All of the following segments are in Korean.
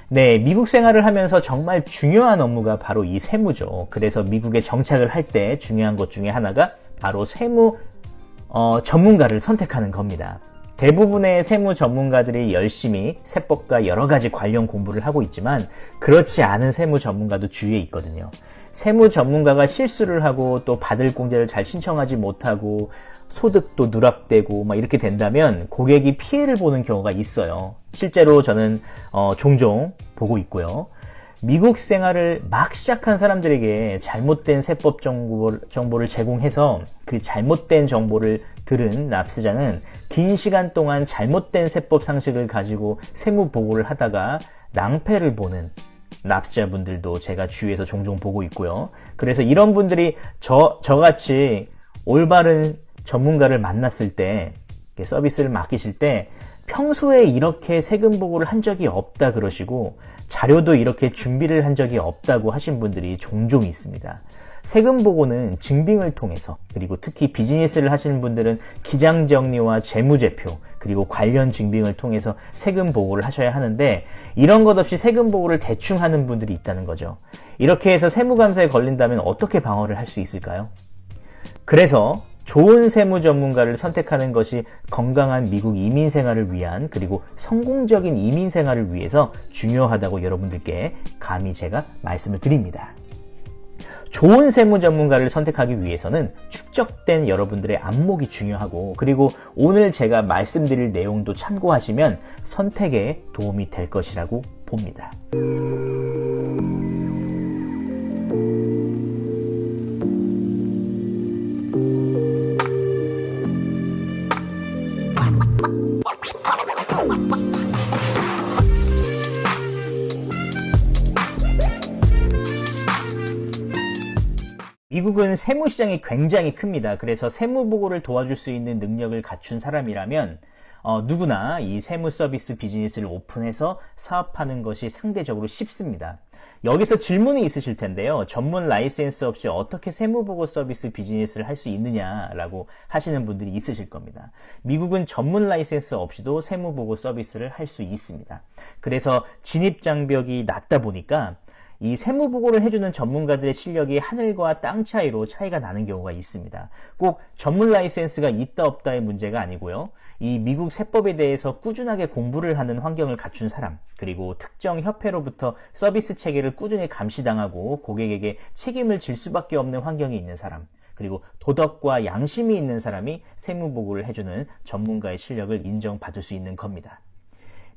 네, 미국 생활을 하면서 정말 중요한 업무가 바로 이 세무죠. 그래서 미국에 정착을 할 때 중요한 것 중에 하나가 바로 세무 전문가를 선택하는 겁니다. 대부분의 세무 전문가들이 열심히 세법과 여러 가지 관련 공부를 하고 있지만 그렇지 않은 세무 전문가도 주위에 있거든요. 세무 전문가가 실수를 하고 또 받을 공제를 잘 신청하지 못하고 소득도 누락되고 막 이렇게 된다면 고객이 피해를 보는 경우가 있어요. 실제로 저는 종종 보고 있고요. 미국 생활을 막 시작한 사람들에게 잘못된 세법 정보를 제공해서 그 잘못된 정보를 들은 납세자는 긴 시간 동안 잘못된 세법 상식을 가지고 세무 보고를 하다가 낭패를 보는 납세자분들도 제가 주위에서 종종 보고 있고요. 그래서 이런 분들이 저같이 올바른 전문가를 만났을 때, 서비스를 맡기실 때 평소에 이렇게 세금 보고를 한 적이 없다 그러시고 자료도 이렇게 준비를 한 적이 없다고 하신 분들이 종종 있습니다. 세금 보고는 증빙을 통해서, 그리고 특히 비즈니스를 하시는 분들은 기장정리와 재무제표 그리고 관련 증빙을 통해서 세금 보고를 하셔야 하는데 이런 것 없이 세금 보고를 대충 하는 분들이 있다는 거죠. 이렇게 해서 세무감사에 걸린다면 어떻게 방어를 할 수 있을까요? 그래서 좋은 세무 전문가를 선택하는 것이 건강한 미국 이민 생활을 위한, 그리고 성공적인 이민 생활을 위해서 중요하다고 여러분들께 감히 제가 말씀을 드립니다. 좋은 세무 전문가를 선택하기 위해서는 축적된 여러분들의 안목이 중요하고, 그리고 오늘 제가 말씀드릴 내용도 참고하시면 선택에 도움이 될 것이라고 봅니다. 미국은 세무시장이 굉장히 큽니다. 그래서 세무보고를 도와줄 수 있는 능력을 갖춘 사람이라면 누구나 이 세무 서비스 비즈니스를 오픈해서 사업하는 것이 상대적으로 쉽습니다. 여기서 질문이 있으실 텐데요. 전문 라이센스 없이 어떻게 세무보고 서비스 비즈니스를 할 수 있느냐라고 하시는 분들이 있으실 겁니다. 미국은 전문 라이센스 없이도 세무보고 서비스를 할 수 있습니다. 그래서 진입장벽이 낮다 보니까 이 세무보고를 해주는 전문가들의 실력이 하늘과 땅 차이로 차이가 나는 경우가 있습니다. 꼭 전문 라이센스가 있다 없다의 문제가 아니고요. 이 미국 세법에 대해서 꾸준하게 공부를 하는 환경을 갖춘 사람, 그리고 특정 협회로부터 서비스 체계를 꾸준히 감시당하고 고객에게 책임을 질 수밖에 없는 환경이 있는 사람, 그리고 도덕과 양심이 있는 사람이 세무보고를 해주는 전문가의 실력을 인정받을 수 있는 겁니다.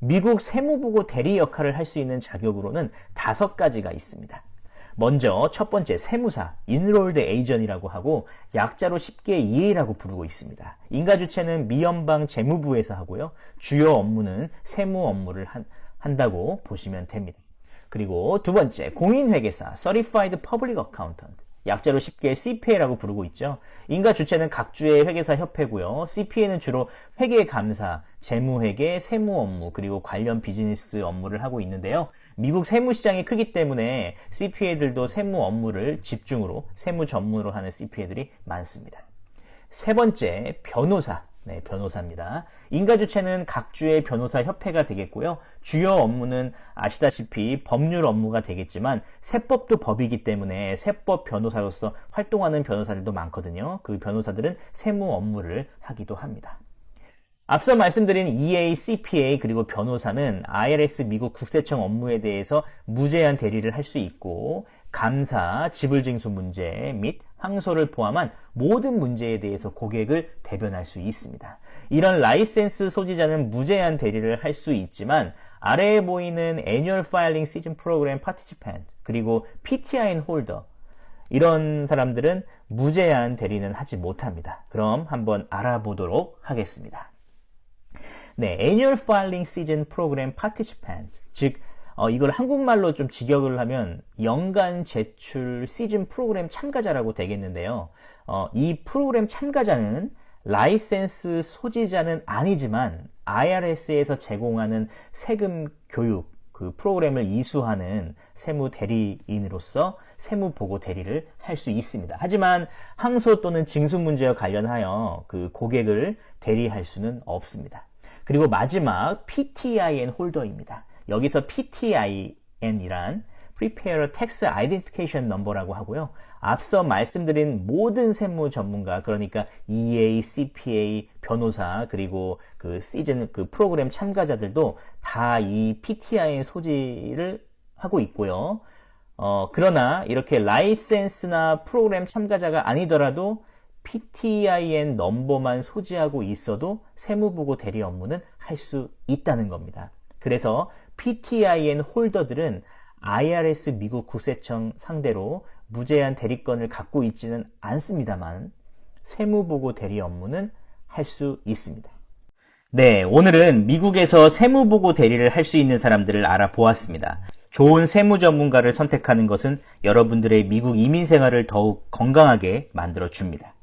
미국 세무보고 대리 역할을 할 수 있는 자격으로는 5가지가 있습니다. 먼저 첫 번째, 세무사, Enrolled Agent이라고 하고 약자로 쉽게 EA라고 부르고 있습니다. 인가주체는 미연방 재무부에서 하고요. 주요 업무는 세무 업무를 한다고 보시면 됩니다. 그리고 두 번째, 공인회계사, Certified Public Accountant, 약자로 쉽게 CPA라고 부르고 있죠. 인가 주체는 각 주의 회계사 협회고요. CPA는 주로 회계 감사, 재무회계, 세무 업무, 그리고 관련 비즈니스 업무를 하고 있는데요. 미국 세무시장이 크기 때문에 CPA들도 세무 업무를 집중으로 세무 전문으로 하는 CPA들이 많습니다. 세 번째, 변호사. 네, 변호사입니다. 인가주체는 각 주의 변호사 협회가 되겠고요. 주요 업무는 아시다시피 법률 업무가 되겠지만 세법도 법이기 때문에 세법 변호사로서 활동하는 변호사들도 많거든요. 그 변호사들은 세무 업무를 하기도 합니다. 앞서 말씀드린 EA, CPA 그리고 변호사는 IRS 미국 국세청 업무에 대해서 무제한 대리를 할 수 있고 감사, 지불징수 문제 및 항소를 포함한 모든 문제에 대해서 고객을 대변할 수 있습니다. 이런 라이센스 소지자는 무제한 대리를 할 수 있지만 아래에 보이는 Annual Filing Season Program Participant 그리고 PTIN 홀더 이런 사람들은 무제한 대리는 하지 못합니다. 그럼 한번 알아보도록 하겠습니다. 네, Annual Filing Season Program Participant, 즉 이걸 한국말로 좀 직역을 하면 연간 제출 시즌 프로그램 참가자라고 되겠는데요. 이 프로그램 참가자는 라이센스 소지자는 아니지만 IRS에서 제공하는 세금 교육 그 프로그램을 이수하는 세무 대리인으로서 세무 보고 대리를 할 수 있습니다. 하지만 항소 또는 징수 문제와 관련하여 그 고객을 대리할 수는 없습니다. 그리고 마지막 PTIN 홀더입니다. 여기서 PTIN이란 Preparer Tax Identification Number라고 하고요. 앞서 말씀드린 모든 세무 전문가, 그러니까 EA, CPA, 변호사, 그리고 그 시즌 그 프로그램 참가자들도 다 이 PTIN 소지를 하고 있고요. 그러나 이렇게 라이센스나 프로그램 참가자가 아니더라도 PTIN 넘버만 소지하고 있어도 세무보고 대리 업무는 할 수 있다는 겁니다. 그래서 PTIN 홀더들은 IRS 미국 국세청 상대로 무제한 대리권을 갖고 있지는 않습니다만 세무보고 대리 업무는 할 수 있습니다. 네, 오늘은 미국에서 세무보고 대리를 할 수 있는 사람들을 알아보았습니다. 좋은 세무 전문가를 선택하는 것은 여러분들의 미국 이민 생활을 더욱 건강하게 만들어 줍니다.